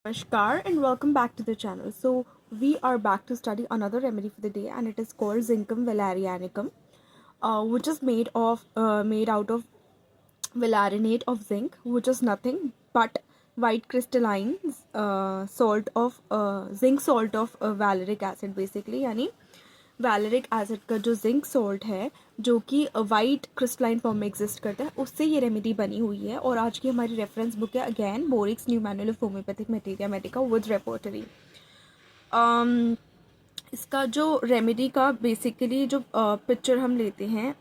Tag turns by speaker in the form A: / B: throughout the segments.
A: Namaskar and welcome back to the channel. So we are back to study another remedy for the day, and it is called Zincum valerianicum, which is made out of valerinate of zinc, which is nothing but white crystalline zinc salt of valeric acid basically, यानी वैलेरिक acid का जो zinc salt है जो कि white crystalline form में exist करता है उससे ये रेमेडी बनी हुई है। और आज की हमारी रेफरेंस बुक है again Boericke's new manual of homeopathic materia medica with repertory. इसका जो रेमेडी का बेसिकली जो पिक्चर हम लेते हैं,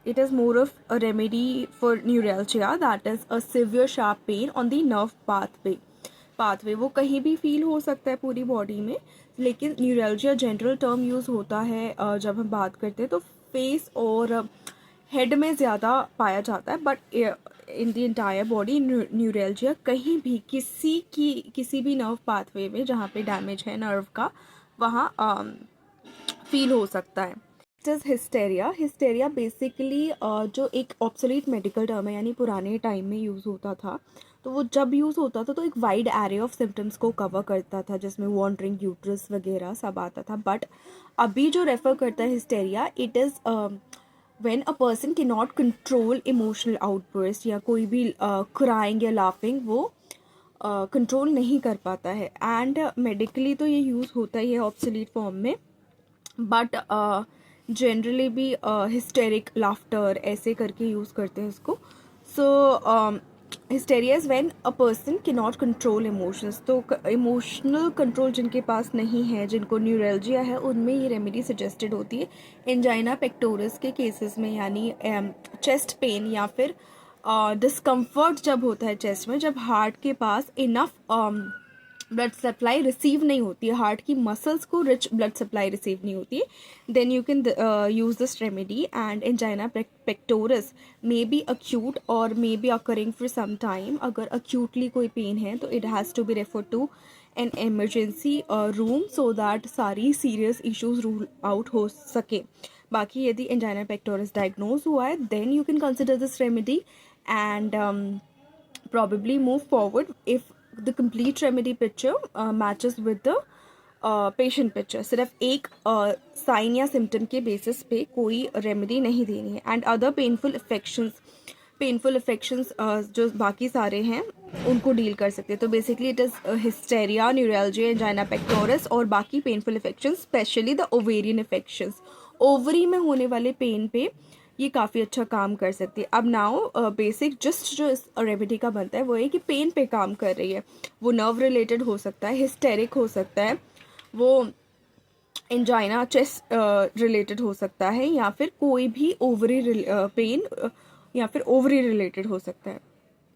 A: it is more of a remedy for neuralgia that is a severe sharp pain on the nerve pathway वो कहीं भी फील हो सकता है पूरी बॉडी में, लेकिन न्यूरल्जिया जनरल टर्म यूज़ होता है जब हम बात करते हैं तो फेस और हेड में ज़्यादा पाया जाता है, but in the entire body neuralgia कहीं भी किसी भी नर्व पाथवे में जहाँ पे डैमेज है नर्व का वहाँ फील हो सकता है। Is hysteria. हिस्टेरिया बेसिकली जो एक ऑब्सोलीट मेडिकल टर्म है, यानी पुराने टाइम में यूज़ होता था, तो वो जब यूज़ होता था तो एक वाइड एरे ऑफ सिम्टम्स को कवर करता था जिसमें वॉन्डरिंग यूट्रस वगैरह सब आता था। बट अभी जो रेफ़र करता है hysteria, it is when a person के नॉट कंट्रोल इमोशनल आउटबर्स्ट या कोई भी क्राइंग या लाफिंग वो कंट्रोल नहीं कर पाता है। एंड मेडिकली तो ये यूज़ होता ही है ऑब्सोलीट फॉर्म में, बट जनरली भी हिस्टेरिक लाफ्टर ऐसे करके यूज़ करते हैं इसको। So hysteria is when a person के नॉट कंट्रोल इमोशंस। तो इमोशनल कंट्रोल जिनके पास नहीं है, जिनको न्यूरल्जिया है, उनमें ये रेमेडी सजेस्टेड होती है। एंजाइना पेक्टोरस के केसेस में, यानी चेस्ट पेन या फिर डिस्कम्फर्ट जब होता है चेस्ट में, जब हार्ट के पास इनफ ब्लड सप्लाई रिसीव नहीं होती है, हार्ट की मसल्स को रिच ब्लड सप्लाई रिसीव नहीं होती है, then you can use this remedy. And angina pectoris may be acute और may be occurring for some time. अगर अक्यूटली कोई पेन है तो it has to be refer to an emergency room so that सारी serious issues rule out हो सके। बाकी यदि एंजाइना पेक्टोरस डायग्नोज हुआ है then you can consider this remedy and probably move forward if the complete remedy picture matches with the patient picture. सिर्फ एक sign या सिम्टम के बेसिस पे कोई रेमेडी नहीं देनी है। एंड अदर पेनफुल इफेक्शंस जो बाकी सारे हैं उनको डील कर सकते हैं। तो basically it is hysteria, neuralgia, angina pectoris और बाकी painful affections, specially the ovarian affections. Ovary में होने वाले पेन पे ये काफ़ी अच्छा काम कर सकती है। अब नाउ बेसिक जस्ट जो इस रेमेडी का बनता है वो है कि पेन पे काम कर रही है। वो नर्व रिलेटेड हो सकता है, हिस्टेरिक हो सकता है, वो एंजाइना चेस्ट रिलेटेड हो सकता है, या फिर कोई भी ओवरी पेन या फिर ओवरी रिलेटेड हो सकता है।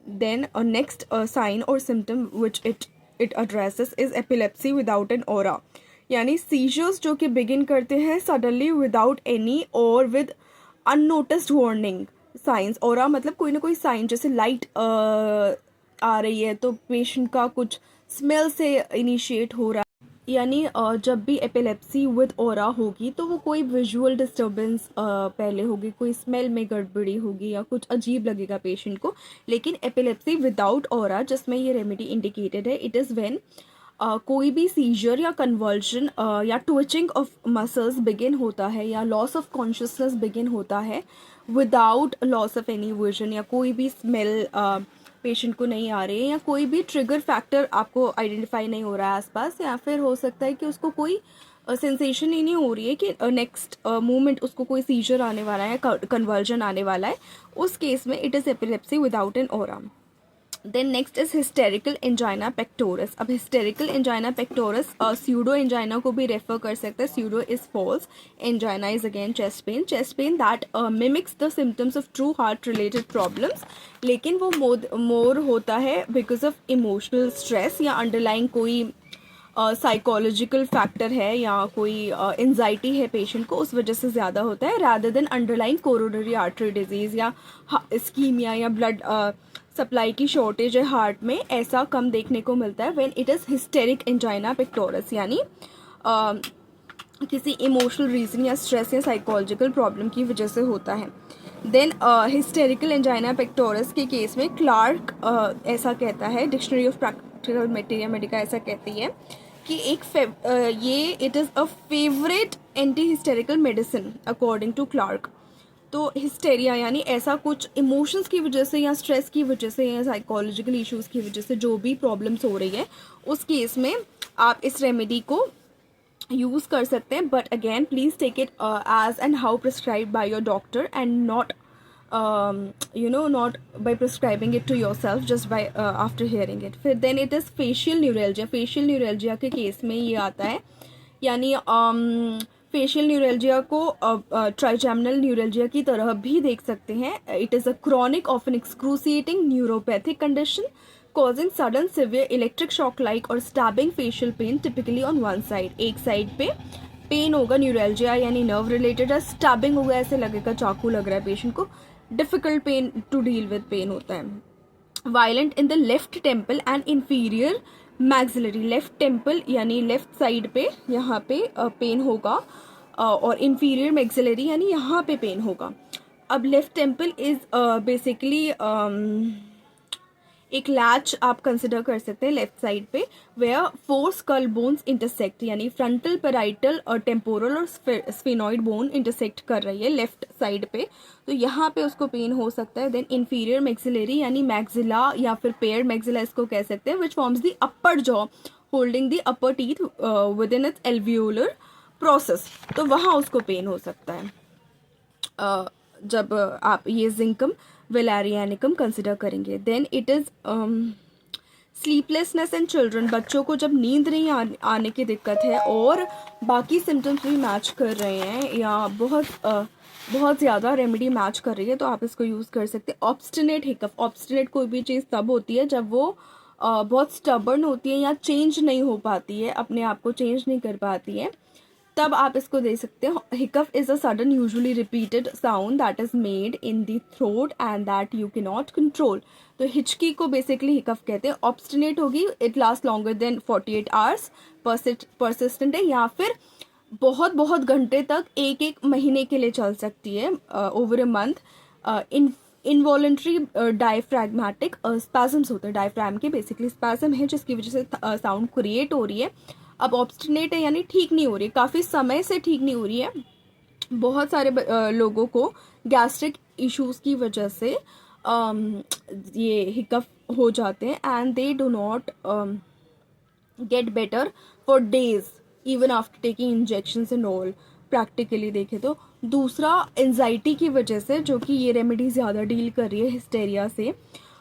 A: देन नेक्स्ट साइन और symptom which it addresses is epilepsy without an aura, यानी सीजर्स जो कि बिगिन करते हैं सडनली विदाउट एनी और विद अननोटिस्ड वार्निंग साइंस। और मतलब कोई ना कोई साइन, जैसे लाइट आ रही है तो पेशेंट का कुछ स्मेल से इनिशिएट हो रहा है, यानी जब भी एपिलेप्सी विद ऑरा होगी तो वो कोई विजुअल डिस्टर्बेंस पहले होगी, कोई स्मेल में गड़बड़ी होगी या कुछ अजीब लगेगा पेशेंट को। लेकिन एपिलेप्सी विदाउट ऑरा जिसमें ये रेमेडी इंडिकेटेड है, इट इज़ व्हेन कोई भी सीजर या कन्वर्जन या ट्विचिंग ऑफ मसल्स बिगिन होता है या लॉस ऑफ कॉन्शियसनेस बिगिन होता है without loss of any vision, या कोई भी स्मेल पेशेंट को नहीं आ रही है, या कोई भी ट्रिगर फैक्टर आपको आइडेंटिफाई नहीं हो रहा है आसपास, या फिर हो सकता है कि उसको कोई सेंसेशन ही नहीं हो रही है कि नेक्स्ट मोमेंट उसको कोई सीजर आने वाला है या कन्वर्जन आने वाला है, उस केस में it is epilepsy without an aura. Then next is hysterical angina pectoris. अब hysterical angina pectoris pseudo angina को भी रेफर कर सकते हैं। Pseudo is false, angina is again chest pain that mimics the symptoms of true heart related problems, लेकिन वो more होता है बिकॉज ऑफ इमोशनल स्ट्रेस या अंडरलाइंग कोई साइकोलॉजिकल फैक्टर है या कोई एंजाइटी है पेशेंट को, उस वजह से ज़्यादा होता है, rather than underlying coronary artery disease या इस्कीमिया या ब्लड सप्लाई की शॉर्टेज है हार्ट में, ऐसा कम देखने को मिलता है when it is historic angina pectoralis, यानी किसी इमोशनल रीज़न या स्ट्रेस या साइकोलॉजिकल प्रॉब्लम की वजह से होता है। देन हिस्टेरिकल एंजाइना पेक्टोरस के केस में क्लार्क ऐसा कहता है, डिक्शनरी ऑफ डॉक्टर मेटेरिया मेडिका ऐसा कहती है कि ये it is a favourite anti hysterical medicine according to Clarke. तो हिस्टेरिया यानी ऐसा कुछ इमोशंस की वजह से या स्ट्रेस की वजह से या साइकोलॉजिकल इश्यूज़ की वजह से जो भी प्रॉब्लम्स हो रही है, उस केस में आप इस रेमेडी को यूज़ कर सकते हैं। But again please take it as and how prescribe by your doctor and not not by prescribing it to yourself just by after hearing it. फिर then it is facial neuralgia. facial neuralgia के केस में ये आता है, यानी facial neuralgia को trigeminal neuralgia की तरह भी देख सकते हैं. It is a chronic of an excruciating neuropathic condition causing sudden severe electric shock like or stabbing facial pain typically on one side. एक साइड पे पेन होगा, न्यूरल्जिया यानी नर्व रिलेटेड है, स्टैबिंग होगा, ऐसे लगेगा चाकू लग रहा है पेशेंट को, difficult pain to deal with pain होता है. Violent in the left temple and inferior maxillary. Left temple यानी लेफ्ट साइड पे यहाँ पे पेन होगा और इंफीरियर मैक्सिलरी यानी यहाँ पे पेन होगा. अब लेफ्ट टेम्पल इज बेसिकली एक लैच आप कंसिडर कर सकते हैं लेफ्ट साइड पे, वेयर 4 स्कल बोन्स इंटरसेक्ट, यानी फ्रंटल, पैराइटल और टेम्पोरल और स्फेनॉइड बोन इंटरसेक्ट कर रही है लेफ्ट साइड पे, तो यहाँ पे उसको पेन हो सकता है. देन इंफीरियर मैक्सिलरी यानी मैक्सिला या फिर पेयर मैक्सिला इसको कह सकते हैं, which forms the upper jaw holding the upper teeth with in its alveolar process, तो वहाँ उसको पेन हो सकता है जब आप ये जिंकम वेलारियानिकम कंसिडर करेंगे. Then it is sleeplessness in children. बच्चों को जब नींद नहीं आने की दिक्कत है और बाकी सिम्टम्स भी मैच कर रहे हैं या बहुत ज़्यादा रेमेडी मैच कर रही है, तो आप इसको यूज़ कर सकते हैं. Obstinate hiccup. ऑब्स्टिनेट कोई भी चीज़ तब होती है जब वो बहुत स्टबर्न होती है या चेंज नहीं हो पाती है, अपने आप को चेंज नहीं कर पाती है, तब आप इसको दे सकते हैं. Hiccup is a sudden usually repeated sound that is made in the throat and that you can not control. तो हिचकी को बेसिकली हिकअप कहते हैं. ऑब्स्टिनेट होगी, it last longer than 48 hours, persistent है, या फिर बहुत बहुत घंटे तक, एक महीने के लिए चल सकती है, over a month. Involuntary diaphragmatic spasms होते हैं. डायफ्रैम के बेसिकली स्पैजम है जिसकी वजह से साउंड क्रिएट हो रही है. अब ऑब्स्टिनेट है यानी ठीक नहीं हो रही है, काफ़ी समय से ठीक नहीं हो रही है. बहुत सारे लोगों को गैस्ट्रिक इश्यूज़ की वजह से ये हिकअप हो जाते हैं and they do not get better for days even after taking injections and all. Practically देखें तो. दूसरा एंजाइटी की वजह से, जो कि ये रेमेडी ज़्यादा डील कर रही है हिस्टेरिया से,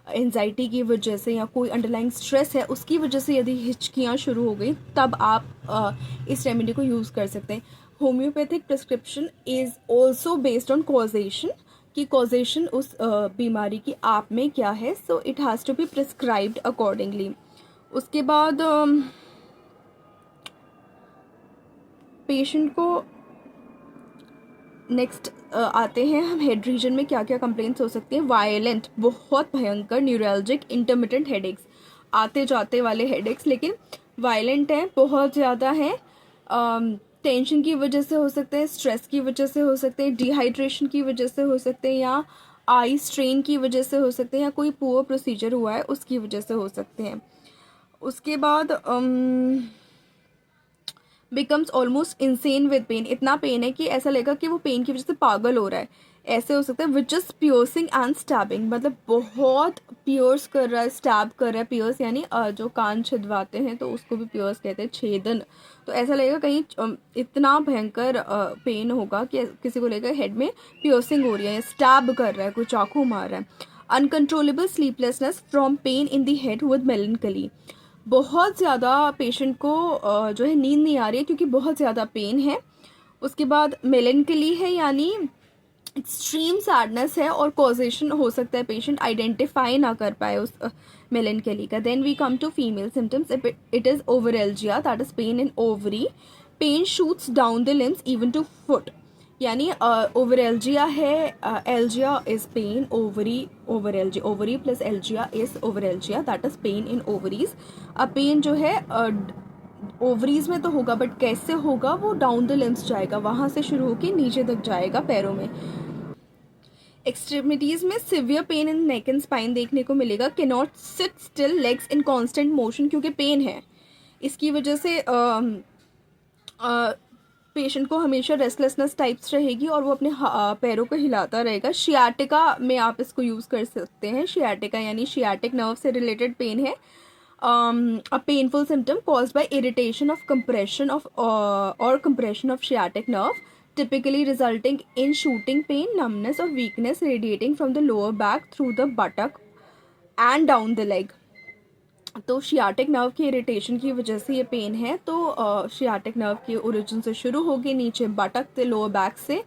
A: एंजाइटी की वजह से या कोई अंडरलाइंग स्ट्रेस है उसकी वजह से यदि हिचकियाँ शुरू हो गई, तब आप इस रेमेडी को यूज़ कर सकते हैं. Homeopathic prescription is also based on causation, कि कॉजेशन उस बीमारी की आप में क्या है, so it has to be prescribed accordingly. उसके बाद पेशेंट को नेक्स्ट आते हैं हम, हेड रीजन में क्या क्या कंप्लेंट्स हो सकती हैं. वायलेंट, बहुत भयंकर न्यूरल्जिक इंटरमिटेंट हेडेक्स, आते जाते वाले हेडेक्स, लेकिन वायलेंट हैं, बहुत ज़्यादा हैं. टेंशन की वजह से हो सकते हैं, स्ट्रेस की वजह से हो सकते हैं, डिहाइड्रेशन की वजह से हो सकते हैं, या आई स्ट्रेन की वजह से हो सकते हैं, या कोई पुअर प्रोसीजर हुआ है उसकी वजह से हो सकते हैं. उसके बाद becomes almost insane with pain. इतना पेन है कि ऐसा लगेगा कि वो पेन की वजह से पागल हो रहा है, ऐसे हो सकता है. Which is piercing and stabbing, मतलब बहुत पियर्स कर रहा है, स्टैब कर रहा है. पियर्स यानी जो कान छिदवाते हैं तो उसको भी पियर्स कहते हैं, छेदन. तो ऐसा लगेगा कहीं इतना भयंकर पेन होगा कि किसी को लेकर हेड में पियर्सिंग हो रही है, स्टैब कर रहा है, कोई चाकू मार रहा है. Uncontrollable sleeplessness from pain in the head with मेलनकली. बहुत ज़्यादा पेशेंट को जो है नींद नहीं आ रही है क्योंकि बहुत ज़्यादा पेन है. उसके बाद मेलनकली है यानी एक्सट्रीम सैडनेस है, और कॉजेशन हो सकता है पेशेंट आइडेंटिफाई ना कर पाए उस मेलनकली का. Then we come to female symptoms. It is ovaralgia, that is pain in ovary. Pain shoots down the limbs even to foot, यानी ओवरेल्जिया है, algia is pain, ovary plus algia is ovaralgia, that is pain in ovaries. अब pain जो है ovaries में तो होगा, but कैसे होगा, वो डाउन द लिम्स जाएगा, वहाँ से शुरू होकर नीचे तक जाएगा पैरों में. एक्सट्रीमिटीज़ में severe pain in neck and spine देखने को मिलेगा। Can not sit still, legs in constant motion, क्योंकि पेन है इसकी वजह से पेशेंट को हमेशा रेस्टलेसनेस टाइप्स रहेगी और वो अपने पैरों को हिलाता रहेगा। शियाटिका में आप इसको यूज़ कर सकते हैं। शियाटिका यानी शियाटिक नर्व से रिलेटेड पेन है। A painful symptom caused by irritation of compression of और compression of sciatic nerve, typically resulting in shooting pain, numbness or weakness radiating from the lower back through the buttock and down the leg। तो sciatic nerve की irritation की वजह से ये pen है। तो sciatic nerve की ओरिजिन से शुरू होगी, नीचे बटक से, लोअर बैक से,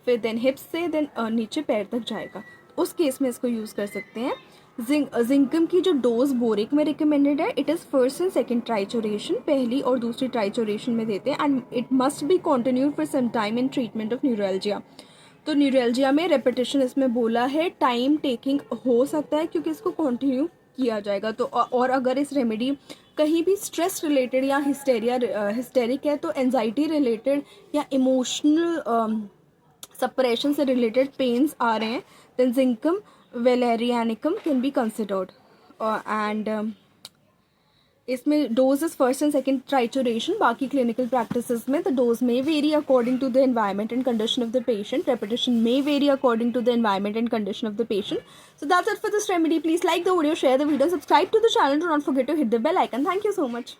A: फिर देन हिप्स से, देन नीचे पैर तक जाएगा। उस केस में इसको यूज़ कर सकते हैं। जिंकम की जो डोज बोरिक में रिकमेंडेड है, it is first and second trituration, पहली और दूसरी ट्राइचोरेशन में देते हैं। And it must be continued for some time in treatment of neuralgia. तो न्यूरल्जिया में रेपिटेशन इसमें बोला है, टाइम टेकिंग हो सकता है क्योंकि इसको कॉन्टिन्यू किया जाएगा। तो और अगर इस रेमेडी कहीं भी स्ट्रेस रिलेटेड या हिस्टेरिक है, तो एंजाइटी रिलेटेड या इमोशनल सप्रेशन से रिलेटेड पेन्स आ रहे हैं, then zincum valerianicum can be considered. And इसमें dose is first and second trituration. बाकी क्लिनिकल प्रैक्टिसेस में द डोज में vary according to the environment and condition of the patient, repetition may vary according to the environment and condition of the patient. So that's it for this remedy. Please like the video, share the video, subscribe to the channel. Do not forget to hit the bell icon. Thank you so much.